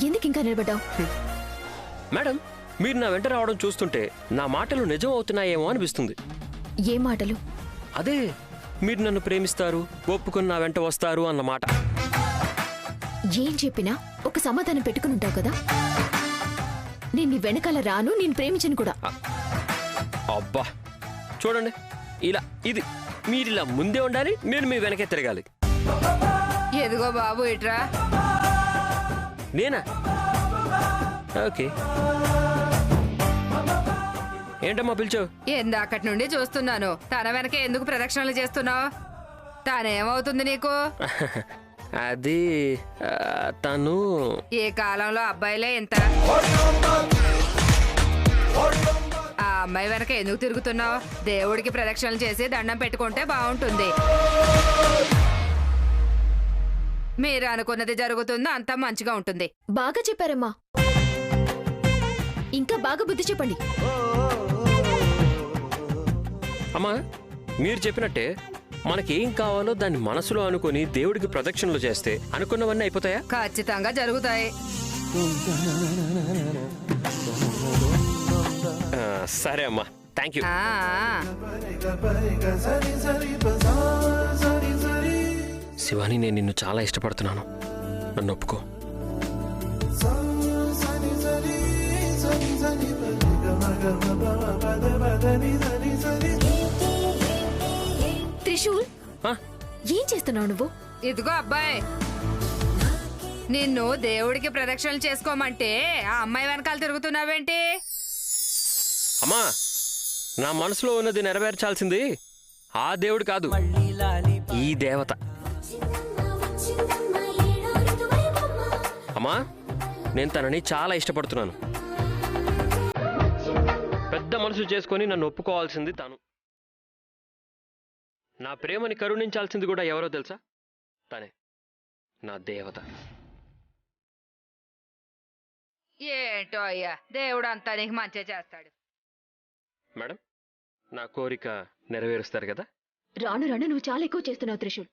ఎందుకు ఇంకా నిలబడ్డావు? మేడం, మీరు నా వెంట రావడం చూస్తుంటే నా మాటలు నిజం అవుతున్నాయేమో అనిపిస్తుంది. ఏ మాటలు? అదే, మీరు నన్ను ప్రేమిస్తారు, ఒప్పుకుని నా వెంట వస్తారు అన్నమాట. ఏం చెప్పినా ఒక సమాధానం పెట్టుకుని ఉంటావు కదా. నేను నీ వెనకాల రాను, నేను ప్రేమించను కూడా. అబ్బా చూడండి, ఇది మీరిలా ముందే ఉండాలి, నేను మీ వెనకే తిరగాలి. ఎదుగో బాబు ఇట్రా. నేనా? ఓకే. ఏంటమ్మా పిలిచావు? ఎందాకటి నుండి చూస్తున్నాను, తన వెనక ఎందుకు ప్రదక్షిణలు చేస్తున్నావు? తనేమవుతుంది నీకు? అది తను ఏ కాలంలో అబ్బాయిలే ఇంత. ఆ అమ్మాయి వెనక ఎందుకు తిరుగుతున్నావు? దేవుడికి ప్రదక్షిణలు చేసి దండం పెట్టుకుంటే బాగుంటుంది. మీరు అనుకున్నది జరుగుతుంది, అంతా మంచిగా ఉంటుంది. బాగా చెప్పారమ్మా, ఇంకా బాగా బుద్ధి చెప్పండి. అమ్మా, మీరు చెప్పినట్టే మనకేం కావాలో దాన్ని మనసులో అనుకుని దేవుడికి ప్రదక్షిణలు చేస్తే అనుకున్నవన్నీ అయిపోతాయా? ఖచ్చితంగా జరుగుతాయి. సరే అమ్మా, థ్యాంక్ యూ. శివాని, నేను నిన్ను చాలా ఇష్టపడుతున్నాను, నన్ను ఒప్పుకో. త్రిశూల్, ఏం చేస్తున్నావు నువ్వు? ఇదిగో అబ్బాయి, నిన్ను దేవుడికి ప్రదక్షిణలు చేసుకోమంటే ఆ అమ్మాయి వెనకాల తిరుగుతున్నావేంటి? అమ్మా, నా మనసులో ఉన్నది నెరవేర్చాల్సింది ఆ దేవుడు కాదు, ఈ దేవత. అమ్మా, నేను తనని చాలా ఇష్టపడుతున్నాను. పెద్ద మనసు చేసుకొని నన్ను ఒప్పుకోవాల్సింది తను. నా ప్రేమని కరుణించాల్సింది కూడా ఎవరో తెలుసా? తనే, నా దేవత. ఏంటో అయ్యా, దేవుడు అంతా నీకు మంచి చేస్తాడు. మేడం, నా కోరిక నెరవేరుస్తారు కదా? రాను రాను నువ్వు చాలా ఎక్కువ చేస్తున్నావు త్రిశూల్.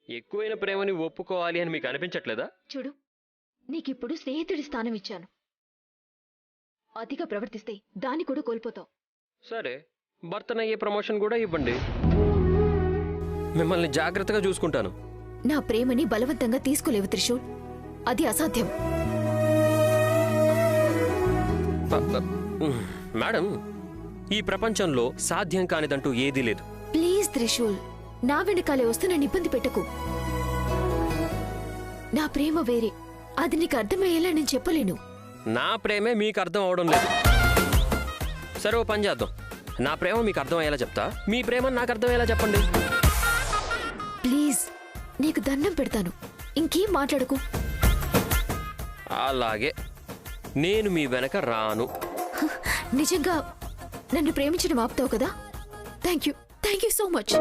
ఎక్కువైన ప్రేమని ఒప్పుకోవాలి అని మీకు అనిపించట్లేదా? చూడు, నీకిప్పుడు స్నేహితుడి స్థానం ఇచ్చాను. అతిగా ప్రవర్తిస్తే దాన్ని కూడా కోల్పోతావు. సరే, భర్తనయ్యే ప్రమోషన్ కూడా ఇవ్వండి, మిమ్మల్ని జాగ్రత్తగా చూసుకుంటాను. నా ప్రేమని బలవంతంగా తీసుకోలేవు త్రిశూల్, అది అసాధ్యం. మేడం, ఈ ప్రపంచంలో సాధ్యం కానిదంటూ ఏదీ లేదు. ప్లీజ్ త్రిశూల్, నా వెనకాలే వస్తూ నన్ను ఇబ్బంది పెట్టకు. నా ప్రేమ వేరే, అది నీకు అర్థమయ్యేలా నేను చెప్పలేను. నా ప్రేమే మీకు అర్థం అవడం లేదు. సరే, ఓ పని చేద్దాం, నా ప్రేమ మీకు అర్థమయ్యేలా చెప్తా, మీ ప్రేమ నాకు అర్థమయ్యేలా చెప్పండి. ప్లీజ్, నీకు దండం పెడతాను, ఇంకేం మాట్లాడకు. అలాగే, నేను మీ వెనక రాను. నిజంగా నన్ను ప్రేమించడం ఆపుతావు కదా? Thank you so much.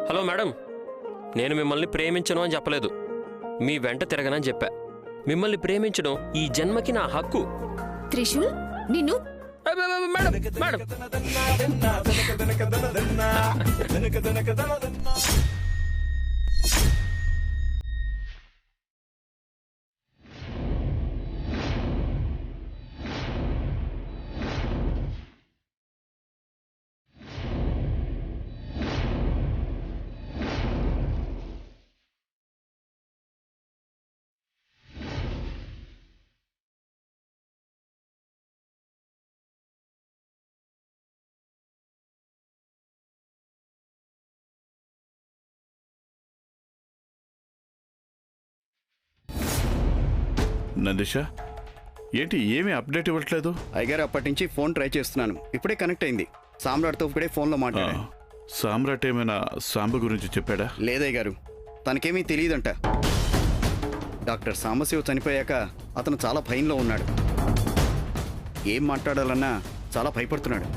Hello madam, నేను మిమ్మల్ని ప్రేమించను అని చెప్పలేదు, మీ వెంట తిరగనని చెప్పా. మిమ్మల్ని ప్రేమించడం ఈ జన్మకి నా హక్కు. త్రిశూల్, నిన్ను మేడం మేడం నందిష, ఏంటి ఏమీ అప్డేట్ ఇవ్వట్లేదు? అయ్యగారు, అప్పటి నుంచి ఫోన్ ట్రై చేస్తున్నాను, ఇప్పుడే కనెక్ట్ అయింది. సామ్రాట్తో ఇప్పుడే ఫోన్లో మాట్లాడాను. సామ్రాట్ ఏమైనా సాంబ గురించి చెప్పాడా? లేదయ్య గారు, తనకేమీ తెలియదంట. డాక్టర్ సాంబశివ చనిపోయాక అతను చాలా భయంలో ఉన్నాడు. ఏం మాట్లాడాలన్నా చాలా భయపడుతున్నాడు.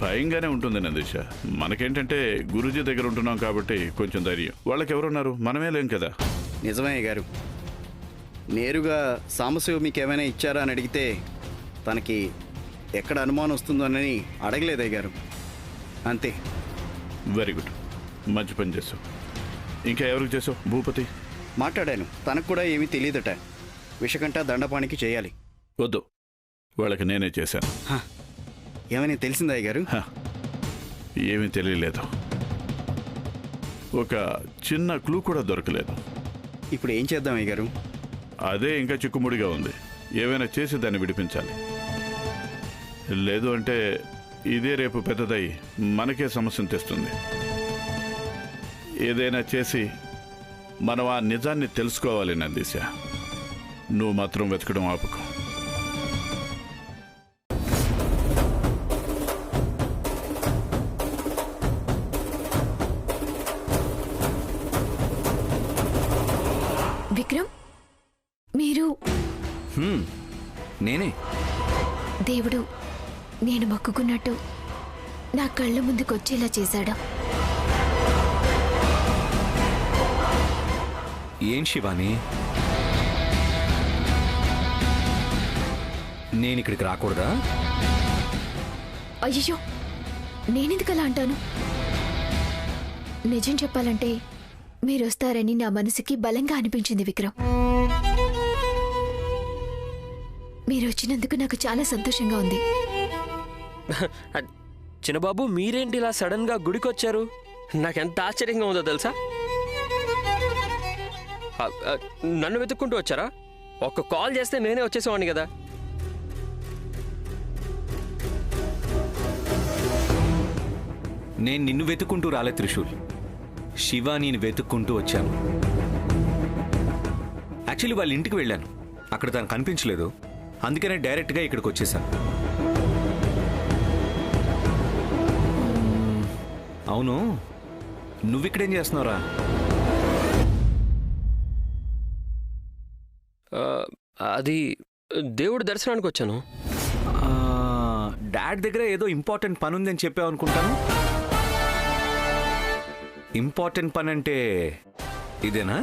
భయంగానే ఉంటుంది నందిష. మనకేంటంటే గురూజీ దగ్గర ఉంటున్నాం కాబట్టి కొంచెం ధైర్యం. వాళ్ళకి ఎవరున్నారు, మనమే లేం కదా. నిజమే అయ్య గారు. నేరుగా సాంబశివ మీకేమైనా ఇచ్చారా అని అడిగితే తనకి ఎక్కడ అనుమానం వస్తుందోనని అడగలేదయ్య గారు, అంతే. వెరీ గుడ్, మంచి పని చేసావు. ఇంకా ఎవరికి చేసావు? భూపతి? మాట్లాడాను, తనకు కూడా ఏమీ తెలియదట. విషకంట దండపానికి చేయాలి. వద్దు, వాళ్ళకి నేనే చేశాను. ఏమైనా తెలిసిందా అయ్యగారు? ఏమీ తెలియలేదు. ఒక చిన్న క్లూ కూడా దొరకలేదు. ఇప్పుడు ఏం చేద్దాం అయ్యగారు? అదే ఇంకా చిక్కుముడిగా ఉంది. ఏమైనా చేసి దాన్ని విడిపించాలి. లేదు అంటే ఇదే రేపు పెద్దదై మనకే సమస్యను తెస్తుంది. ఏదైనా చేసి మనం ఆ నిజాన్ని తెలుసుకోవాలి నందీశ. నువ్వు మాత్రం వెతకడం ఆపుకో. విక్రమ్, మీరు? నేనే. దేవుడు నేను మొక్కుకున్నట్టు నా కళ్ళ ముందుకు వచ్చేలా చేశాడా? ఏం శివాని, నేను ఇక్కడికి రాకూడదా? అయ్యో, నేనెందుకలా అంటాను? నిజం చెప్పాలంటే మీరొస్తారని నా మనసుకి బలంగా అనిపించింది విక్రమ్. మీరొచ్చినందుకు నాకు చాలా సంతోషంగా ఉంది. చిన్నబాబు, మీరేంటి ఇలా సడన్ గా గుడికొచ్చారు? నాకెంత ఆశ్చర్యంగా ఉందో తెలుసా? నన్ను వెతుక్కుంటూ వచ్చారా? ఒక్క కాల్ చేస్తే నేనే వచ్చేసేవాడిని కదా. నేను నిన్ను వెతుక్కుంటూ రాలే త్రిశూల్, శివానీని వెతుక్కుంటూ వచ్చాను. యాక్చువల్లీ వాళ్ళ ఇంటికి వెళ్ళాను, అక్కడ తను కనిపించలేదు. అందుకనే డైరెక్ట్గా ఇక్కడికి వచ్చేసాను. అవును, నువ్విక్కడేం చేస్తున్నావురా? అది దేవుడి దర్శనానికి వచ్చాను. డాడ్ దగ్గర ఏదో ఇంపార్టెంట్ పని ఉందని చెప్పావు అనుకుంటాను. ఇంపార్టెంట్ పని అంటే ఇదేనా?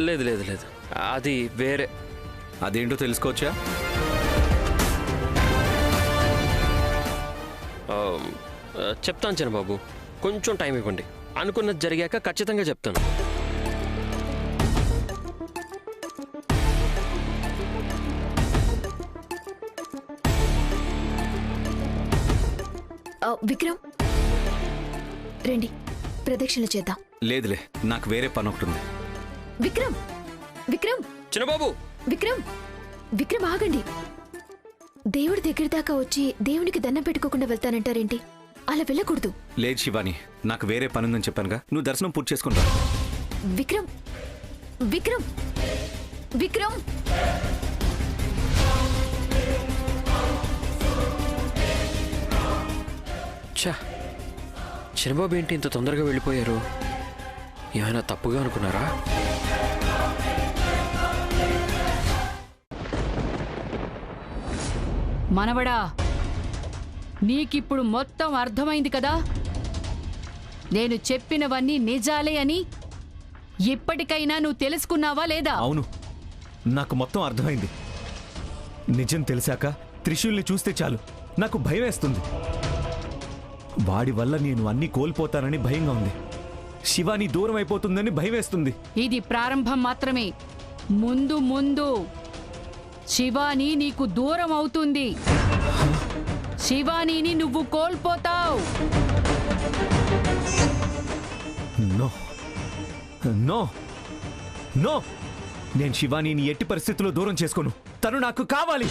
లేదు లేదు లేదు, అది వేరే. అదేంటో తెలుసుకోవచ్చా? చెప్తాను చిన్నబాబు, కొంచెం టైం ఇవ్వండి. అనుకున్నది జరిగాక ఖచ్చితంగా చెప్తాను. విక్రమ్, రండి ప్రదక్షిణ చేద్దాం. లేదులే, నాకు వేరే పని ఒకటి ఉంది. విక్రమ్, విక్రమ్, చిన్నబాబు, విక్రమ్, విక్రమ్ ఆగండి. దేవుడి దగ్గర దాకా వచ్చి దేవునికి దండం పెట్టుకోకుండా వెళ్తానంటారేంటి? అలా వెళ్ళకూడదు. లేదు శివాని, నాకు వేరే పని ఉందని చెప్పానుగా. నువ్వు దర్శనం పూర్తి చేసుకుంటా. విక్రమ్, విక్రమ్, విక్రమ్. ఛా, చిన్నబాబు ఏంటి ఇంత తొందరగా వెళ్ళిపోయారు? ఏమైనా తప్పుగా అనుకున్నారా? మనవడా, నీకిప్పుడు మొత్తం అర్థమైంది కదా? నేను చెప్పినవన్నీ నిజాలే అని ఇప్పటికైనా నువ్వు తెలుసుకున్నావా లేదా? అవును, నాకు మొత్తం అర్థమైంది. నిజం తెలిసాక త్రిశూల్ని చూస్తే చాలు నాకు భయం వేస్తుంది. వాడి వల్ల నేను అన్నీ కోల్పోతానని భయంగా ఉంది. శివాని దూరం అయిపోతుందని భయం వేస్తుంది. ఇది ప్రారంభం మాత్రమే. ముందు ముందు శివాని నీకు దూరం అవుతుంది. శివానీని నువ్వు కోల్పోతావు. నో నో నో, నేను శివానీని ఎట్టి పరిస్థితుల్లో దూరం చేసుకోను. తను నాకు కావాలి.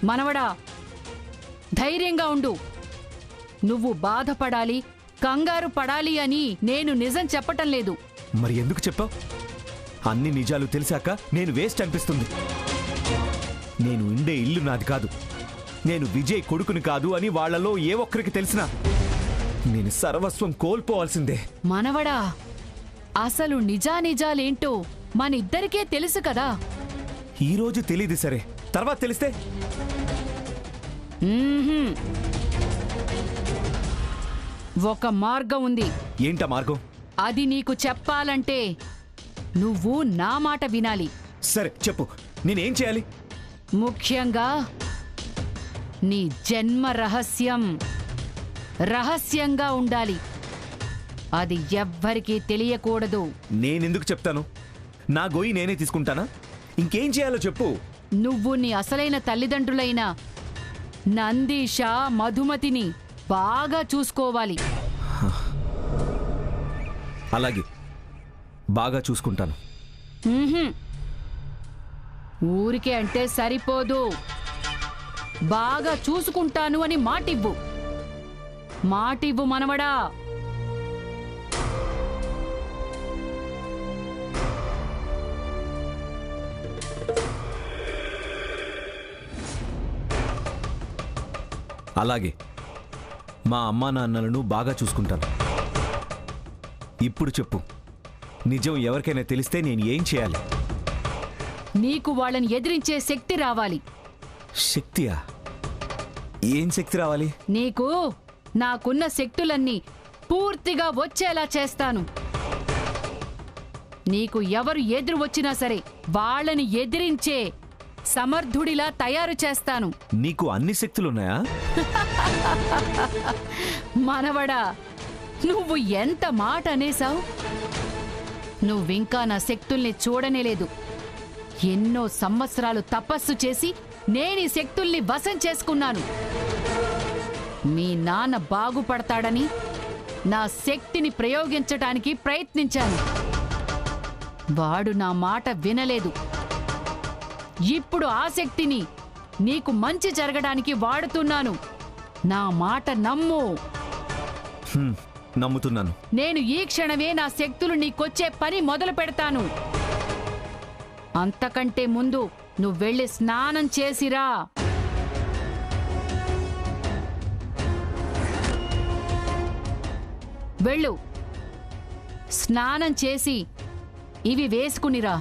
మనవడా, ధైర్యంగా ఉండు. నువ్వు బాధపడాలి, కంగారు పడాలి అని నేను నిజం చెప్పటం లేదు. మరి ఎందుకు చెప్పావు? అన్ని నిజాలు తెలిసాక నేను వేస్ట్ అనిపిస్తుంది. నేను ఉండే ఇల్లు నాది కాదు, నేను విజయ్ కొడుకుని కాదు అని వాళ్లలో ఏ ఒక్కరికి తెలిసినా నేను సర్వస్వం కోల్పోవాల్సిందే. మనవడా, అసలు నిజానిజాలేంటో మనిద్దరికే తెలుసు కదా. ఈరోజు తెలీదు సరే, తర్వాత తెలిస్తే? ఒక మార్గం ఉంది. ఏంటా మార్గం? అది నీకు చెప్పాలంటే నువ్వు నా మాట వినాలి. సరే చెప్పు, నేనేం చేయాలి? ముఖ్యంగా నీ జన్మ రహస్యంగా ఉండాలి. అది ఎవ్వరికీ తెలియకూడదు. నేనెందుకు చెప్తాను? నా గోయి నేనే తీసుకుంటానా? ఇంకేం చేయాలో చెప్పు. నువ్వు నీ అసలైన తల్లిదండ్రులైన నందీష, మధుమతిని బాగా చూసుకోవాలి. అలాగే, బాగా చూసుకుంటాను. ఊరికే అంటే సరిపోదు. బాగా చూసుకుంటాను అని మాటివ్వు. మాటివ్వు మనవడా. అలాగే, మా అమ్మా నాన్నలను బాగా చూసుకుంటాను. ఇప్పుడు చెప్పు, నిజం ఎవరికైనా తెలిస్తే నేను ఏం చేయాలి? నీకు వాళ్ళని ఎదిరించే శక్తి రావాలి. శక్తియా? ఏం శక్తి రావాలి? నీకు నాకున్న శక్తులన్నీ పూర్తిగా వచ్చేలా చేస్తాను. నీకు ఎవరు ఎదురు వచ్చినా సరే వాళ్ళని ఎదిరించే సమర్థుడిలా తయారు చేస్తాను. నీకు అన్ని శక్తులున్నాయా? మనవడా, నువ్వు ఎంత మాట అనేశావు? నువ్వింకా నా శక్తుల్ని చూడనేలేదు. ఎన్నో సంవత్సరాలు తపస్సు చేసి నేనీ శక్తుల్ని వశం చేసుకున్నాను. మీ నాన్న బాగుపడతాడని నా శక్తిని ప్రయోగించటానికి ప్రయత్నించాను. వాడు నా మాట వినలేదు. ఇప్పుడు ఆ శక్తిని నీకు మంచి జరగడానికి వాడుతున్నాను. నా మాట నమ్ము. నమ్ముతున్నాను. నేను ఈ క్షణమే నా శక్తులు నీకొచ్చే పని మొదలు పెడతాను. అంతకంటే ముందు నువ్వెళ్ళి స్నానం చేసిరా. వెళ్ళు, స్నానం చేసి ఇవి వేసుకునిరా.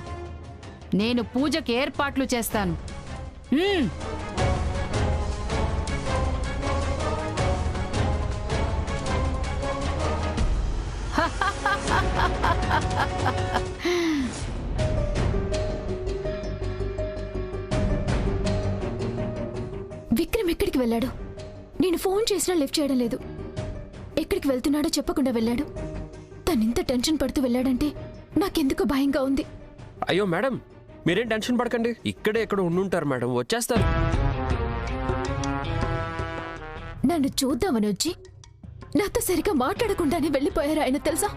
నేను పూజకి ఏర్పాట్లు చేస్తాను. విక్రమ్ ఎక్కడికి వెళ్ళాడు? నేను ఫోన్ చేసినా లిఫ్ట్ చేయడం లేదు. ఎక్కడికి వెళ్తున్నాడో చెప్పకుండా వెళ్ళాడు. తనింత టెన్షన్ పడుతూ వెళ్ళాడంటే నాకెందుకో భయంగా ఉంది. అయ్యో మేడం, మీరేం టెన్షన్ పడకండి. ఇక్కడే ఎక్కడ ఉండుంటారు మేడం, వచ్చేస్తారు. నన్ను చూద్దామని వచ్చి నాతో సరిగా మాట్లాడకుండానే వెళ్ళిపోయారు ఆయన, తెలుసా?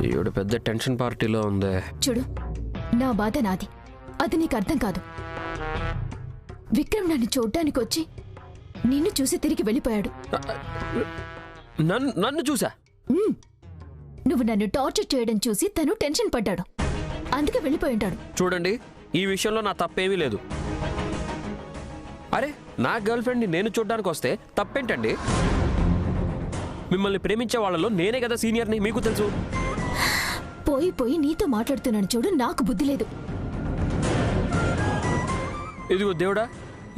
ఈవిడ పెద్ద టెన్షన్ పార్టీలో ఉంది. చూడు, నా బాధ నాది, అది నీకు అర్థం కాదు. విక్రమ్ నన్ను చూడ్డానికి వచ్చి నిన్ను చూసి తిరిగి వెళ్ళిపోయాడు. నన్ను చూసా? నువ్వు నన్ను టార్చర్ చేయడం చూసి తను టెన్షన్ పడ్డాడు, అందుకే వెళ్ళిపోయి ఉంటాడు. చూడండి, ఈ విషయంలో నా తప్పేమీ లేదు. అరే, నా గర్ల్ ఫ్రెండ్ని నేను చూడ్డానికి వస్తే తప్పేంటండి? మిమ్మల్ని ప్రేమించే వాళ్ళలో నేనే కదా సీనియర్ని, మీకు తెలుసు. పోయి పోయి నీతో మాట్లాడుతున్నాను చూడు, నాకు బుద్ధి లేదు. ఇదిగో దేవుడా,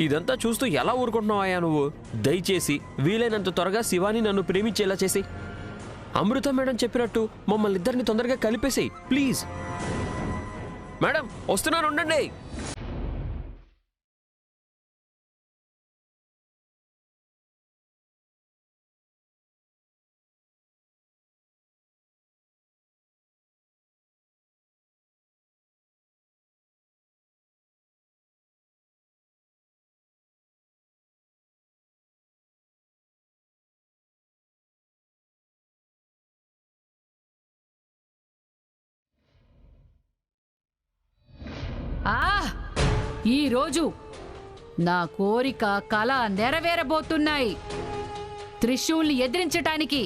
ఇదంతా చూస్తూ ఎలా ఊరుకుంటున్నావా నువ్వు? దయచేసి వీలైనంత త్వరగా శివాని నన్ను ప్రేమించేలా చేసి అమృత మేడం చెప్పినట్టు మమ్మల్ని ఇద్దరిని తొందరగా కలిపేసేయి ప్లీజ్. మేడం వస్తున్నాను, ఉండండి. ఈరోజు నా కోరిక, కళ నెరవేరబోతున్నాయి. త్రిశూల్ని ఎదిరించటానికి,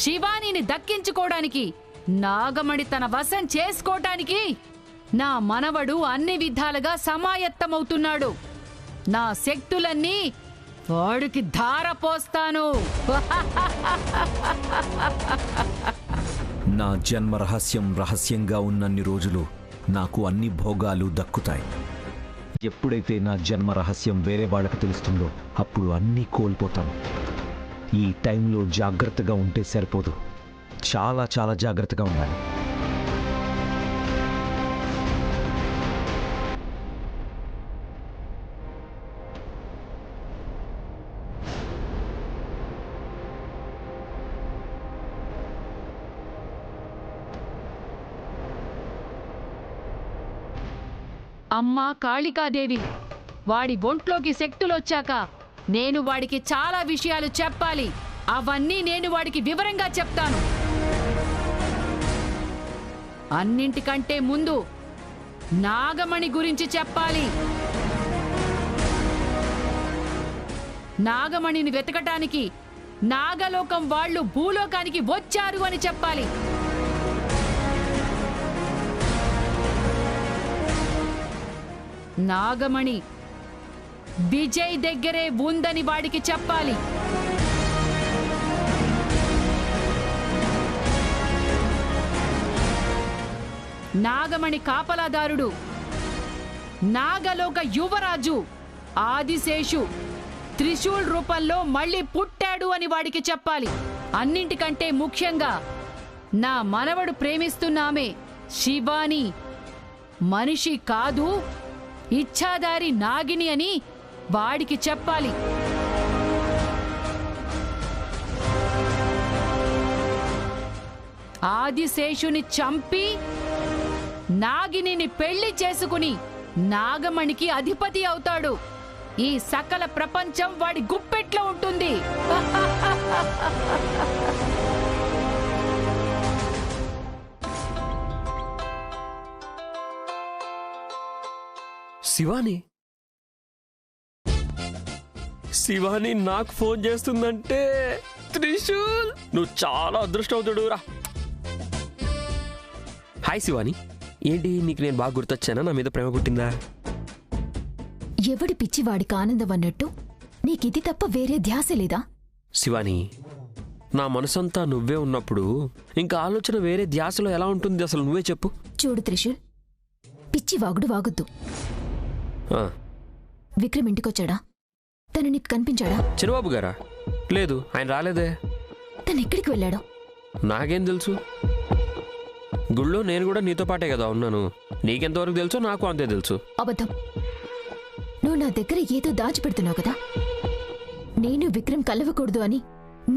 శివానీని దక్కించుకోవడానికి, నాగమణి తన వశం చేసుకోవటానికి నా మనవడు అన్ని విధాలుగా సమాయత్తమవుతున్నాడు. నా శక్తులన్నీ వాడికి ధారపోస్తాను. నా జన్మ రహస్యంగా ఉన్నన్ని రోజులు నాకు అన్ని భోగాలు దక్కుతాయి. ఎప్పుడైతే నా జన్మ రహస్యం వేరే వాళ్ళకి తెలుస్తుందో అప్పుడు అన్నీ కోల్పోతాను. ఈ టైంలో జాగ్రత్తగా ఉంటే సరిపోదు, చాలా చాలా జాగ్రత్తగా ఉండాలి. అమ్మా కాళికాదేవి, వాడి ఒంట్లోకి శక్తులొచ్చాక నేను వాడికి చాలా విషయాలు చెప్పాలి. అవన్నీ నేను వాడికి వివరంగా చెప్తాను. అన్నింటికంటే ముందు నాగమణి గురించి చెప్పాలి. నాగమణిని వెతకటానికి నాగలోకం వాళ్ళు భూలోకానికి వచ్చారు అని చెప్పాలి. నాగమణి విజయ్ దగ్గరే ఉందని వాడికి చెప్పాలి. నాగమణి కాపలాదారుడు నాగలోక యువరాజు ఆదిశేషు త్రిశూల్ రూపంలో మళ్ళీ పుట్టాడు అని వాడికి చెప్పాలి. అన్నింటికంటే ముఖ్యంగా నా మనవడు ప్రేమిస్తున్నామే శివాని మనిషి కాదు, ఇచ్ఛాదారి నాగిని అని వాడికి చెప్పాలి. ఆదిశేషుని చంపి నాగిని పెళ్లి చేసుకుని నాగమణికి అధిపతి అవుతాడు. ఈ సకల ప్రపంచం వాడి గుప్పెట్లో ఉంటుంది. శివాని నాకు ఫోన్ చేస్తుందంటే త్రిశూల్ నువ్వు చాలా అదృష్టవంతుడు రా. హాయ్ శివాని, ఏంటి నీకు నేను బాగా గుర్తొచ్చానా? నా మీద ప్రేమ పుట్టిందా? ఎవడి పిచ్చి వాడికి ఆనందం అన్నట్టు నీకిది తప్ప వేరే ధ్యాస లేదా? శివాని, నా మనసంతా నువ్వే ఉన్నప్పుడు ఇంకా ఆలోచన వేరే ధ్యాసలో ఎలా ఉంటుంది? అసలు నువ్వే చెప్పు. చూడు త్రిశూల్, పిచ్చి వాగుడు వాగొద్దు. విక్రమ్ ఇంటికొచ్చాడా? తను నీకు కనిపించాడా? చిన్నబాబు గారా? లేదు, ఆయన రాలేదే. తను ఎక్కడికి వెళ్ళాడు? నాకేం తెలుసు? గుళ్ళో నేను కూడా నీతో పాటే కదా ఉన్నాను. నీకెంతవరకు తెలుసో నాకు అంతే తెలుసు. అబద్ధం. నువ్వు నా దగ్గర ఏదో దాచిపెడుతున్నావు కదా. నేను విక్రమ్ కలవకూడదు అని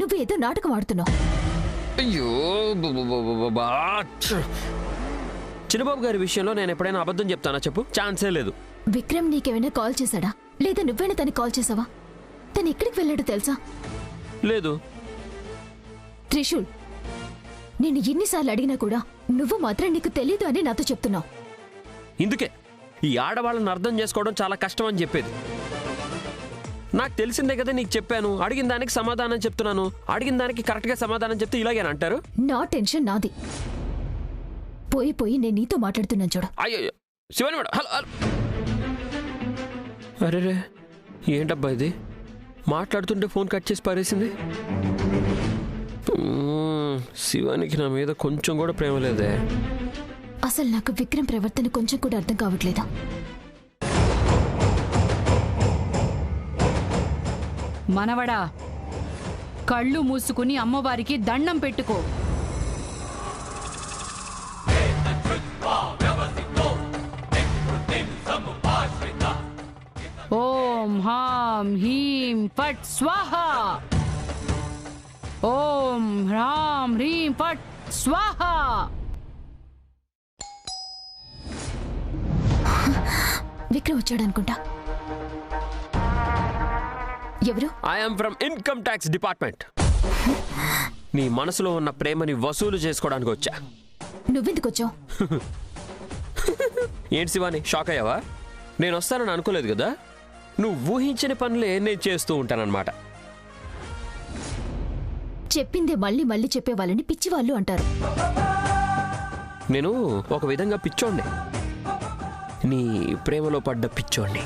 నువ్వు ఏదో నాటకం ఆడుతున్నావు. అయ్యో, చిన్నబాబు గారి విషయంలో నేను ఎప్పుడైనా అబద్ధం చెప్తానా చెప్పు? ఛాన్సే లేదు. విక్రమ్ నీకేమైనా కాల్ చేశాడా, లేదా నువ్వైనా తనకి కాల్ చేసావా? తను ఎక్కడికి వెళ్ళాడో తెలుసా? లేదు. త్రిశూల్, నేను ఎన్నిసార్లు అడిగినా కూడా నువ్వు మాత్రం నీకు తెలీదు అని నాతో చెప్తున్నావు. ఇందుకే ఈ ఆడవాళ్ళని అర్థం చేసుకోవడం చాలా కష్టం అని చెప్పేది. నాకు తెలిసిందే కదా నీకు చెప్పాను. అడిగిన దానికి సమాధానం చెప్తున్నాను. అడిగిన దానికి కరెక్ట్గా సమాధానం చెప్తే ఇలాగేనా అంటారు? నా టెన్షన్ నాది. పోయి పోయి నేను నీతో మాట్లాడుతున్నాను చూడు. అయ్యో శివాని మేడం, హలో హలో. అరే ఏంటబ్బా ఇది? మాట్లాడుతుంటే ఫోన్ కట్ చేసి పారేసింది. శివానికి నా మీద కొంచెం కూడా ప్రేమ లేదే. అసలు నాకు విక్రమ్ ప్రవర్తన కొంచెం కూడా అర్థం కావట్లేదా? మనవడా, కళ్ళు మూసుకుని అమ్మవారికి దండం పెట్టుకో. ఓం హ్రాం హ్రీం ఫట్ స్వాహా. ఓం హ్రాం హ్రీం ఫట్ స్వాహా. విక్రమ్ వచ్చాడనుకుంటా. ఎవరు? I'm from income tax department. నీ మనసులో ఉన్న ప్రేమని వసూలు చేసుకోవడానికి వచ్చా. నువ్వెందుకు వచ్చావు? ఏంటి శివాని, షాక్ అయ్యావా? నేను వస్తానని అనుకోలేదు కదా. నువ్వు ఊహించిన పనులే నేను చేస్తూ ఉంటానన్నమాట. చెప్పిందే మళ్ళీ మళ్ళీ చెప్పే వాళ్ళని పిచ్చివాళ్ళు అంటారు. నేను ఒక విధంగా పిచ్చోండి, నీ ప్రేమలో పడ్డ పిచ్చోండి.